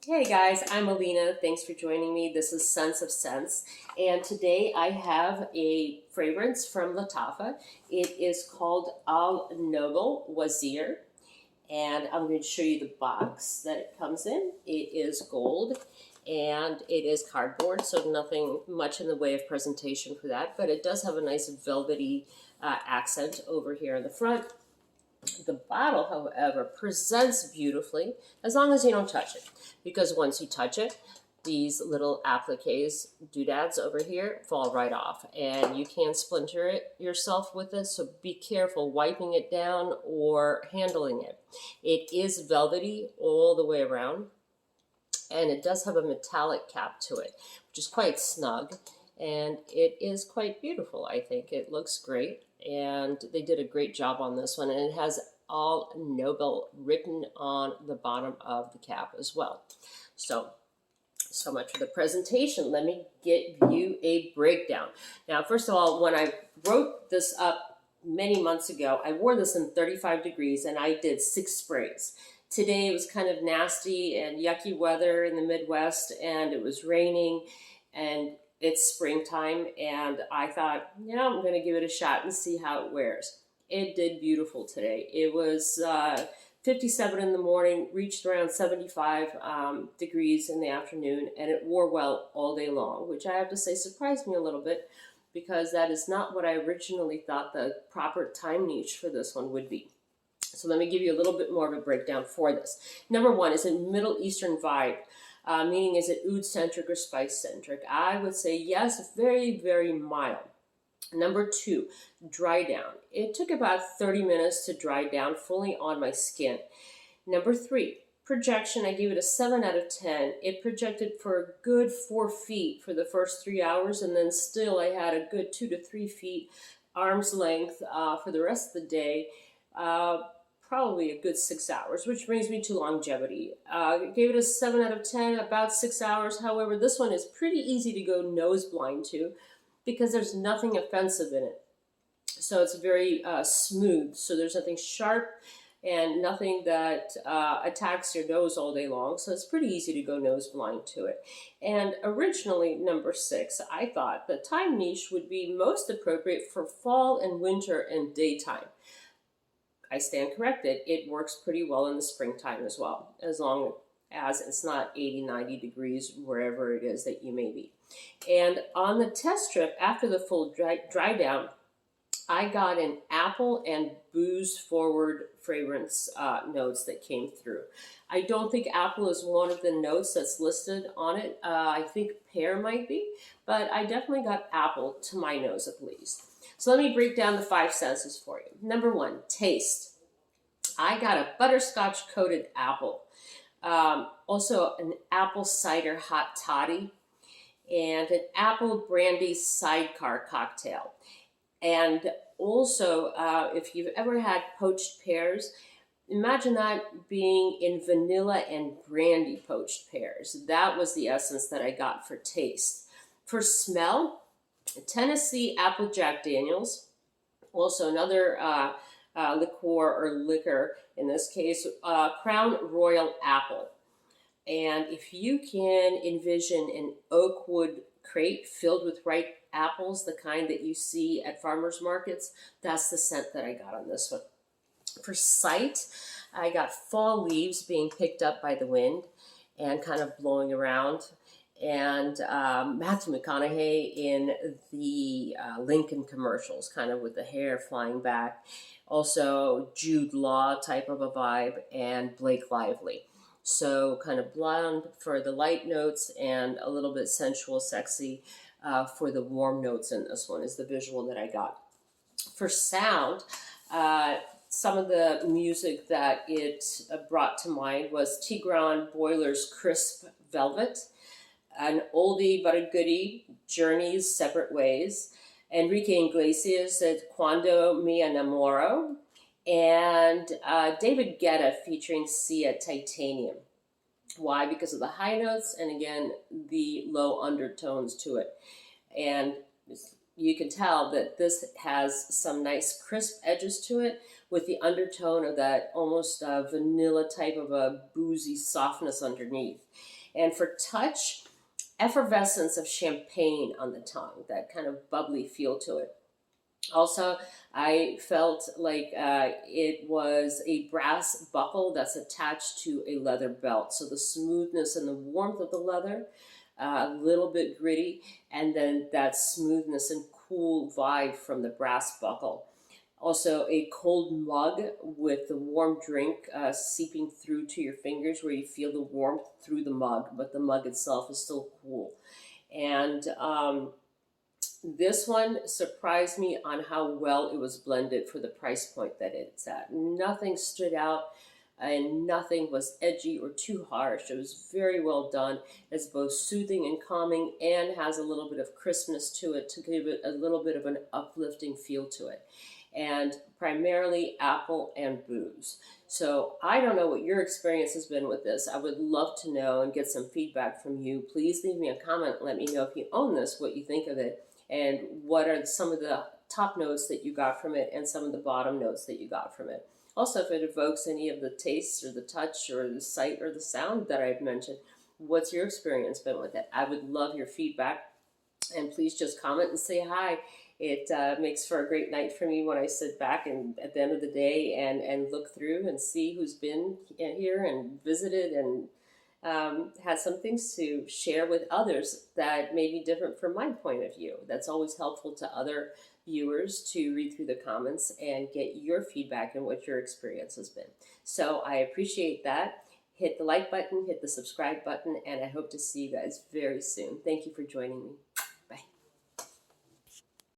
Hey guys, I'm Alina. Thanks for joining me. This is Sense of Scents, and today I have a fragrance from Lattafa. It is called Al Noble Wazeer, and I'm going to show you the box that it comes in. It is gold, and it is cardboard, so nothing much in the way of presentation for that, but it does have a nice velvety accent over here in the front. The bottle, however, presents beautifully as long as you don't touch it, because once you touch it, these little appliques, doodads over here, fall right off, and you can splinter it yourself with this, so be careful wiping it down or handling it. It is velvety all the way around, and it does have a metallic cap to it, which is quite snug, and it is quite beautiful. I think it looks great, and they did a great job on this one, and it has All Noble written on the bottom of the cap as well. So much for the presentation. Let me give you a breakdown. Now, first of all, when I wrote this up many months ago, I wore this in 35 degrees and I did 6 sprays. Today it was kind of nasty and yucky weather in the Midwest, and it was raining, and it's springtime, and I thought, I'm going to give it a shot and see how it wears. It did beautiful today. It was 57 in the morning, reached around 75 degrees in the afternoon, and it wore well all day long, which I have to say surprised me a little bit, because that is not what I originally thought the proper time niche for this one would be. So let me give you a little bit more of a breakdown for this. Number one is a Middle Eastern vibe. Meaning, is it oud-centric or spice-centric? I would say yes, very, very mild. Number two, dry down. It took about 30 minutes to dry down fully on my skin. Number three, projection. I gave it a 7 out of 10. It projected for a good 4 feet for the first 3 hours, and then still I had a good 2 to 3 feet arm's length for the rest of the day. Probably a good 6 hours, which brings me to longevity. Gave it a 7 out of 10, about 6 hours. However, this one is pretty easy to go nose blind to, because there's nothing offensive in it. So it's very smooth. So there's nothing sharp and nothing that attacks your nose all day long. So it's pretty easy to go nose blind to it. And originally, number 6, I thought the time niche would be most appropriate for fall and winter and daytime. I stand corrected. It works pretty well in the springtime as well, as long as it's not 80, 90 degrees wherever it is that you may be. And on the test strip, after the full dry down, I got an apple and booze forward fragrance notes that came through. I don't think apple is one of the notes that's listed on it. I think pear might be, but I definitely got apple to my nose at least. So let me break down the 5 senses for you. Number 1, taste. I got a butterscotch coated apple. Also an apple cider hot toddy, and an apple brandy sidecar cocktail. And also, if you've ever had poached pears, imagine that being in vanilla and brandy poached pears. That was the essence that I got for taste. For smell, Tennessee Apple Jack Daniels, also another liqueur or liquor, in this case, Crown Royal Apple. And if you can envision an oak wood crate filled with ripe apples, the kind that you see at farmers markets, that's the scent that I got on this one. For sight, I got fall leaves being picked up by the wind and kind of blowing around, and Matthew McConaughey in the Lincoln commercials, kind of with the hair flying back. Also Jude Law type of a vibe, and Blake Lively. So kind of blonde for the light notes and a little bit sensual, sexy for the warm notes in this one is the visual that I got. For sound, some of the music that it brought to mind was Tigran Boiler's Crisp Velvet, an oldie but a goodie, Journey's Separate Ways, Enrique Iglesias at Cuando Me Enamoro, and David Guetta featuring Sia Titanium. Why? Because of the high notes and, again, the low undertones to it. And you can tell that this has some nice crisp edges to it with the undertone of that almost vanilla type of a boozy softness underneath. And for touch, effervescence of champagne on the tongue, that kind of bubbly feel to it. Also, I felt like it was a brass buckle that's attached to a leather belt. So the smoothness and the warmth of the leather, a little bit gritty, and then that smoothness and cool vibe from the brass buckle. Also, a cold mug with the warm drink seeping through to your fingers where you feel the warmth through the mug, but the mug itself is still cool. And this one surprised me on how well it was blended for the price point that it's at. Nothing stood out and nothing was edgy or too harsh. It was very well done. It's both soothing and calming and has a little bit of crispness to it to give it a little bit of an uplifting feel to it. And primarily apple and booze. So I don't know what your experience has been with this. I would love to know and get some feedback from you. Please leave me a comment. Let me know if you own this, what you think of it, and what are some of the top notes that you got from it and some of the bottom notes that you got from it. Also, if it evokes any of the tastes or the touch or the sight or the sound that I've mentioned, what's your experience been with it? I would love your feedback, and please just comment and say hi. It makes for a great night for me when I sit back and at the end of the day and look through and see who's been here and visited and had some things to share with others that may be different from my point of view. That's always helpful to other viewers to read through the comments and get your feedback and what your experience has been. So I appreciate that. Hit the like button, hit the subscribe button, and I hope to see you guys very soon. Thank you for joining me.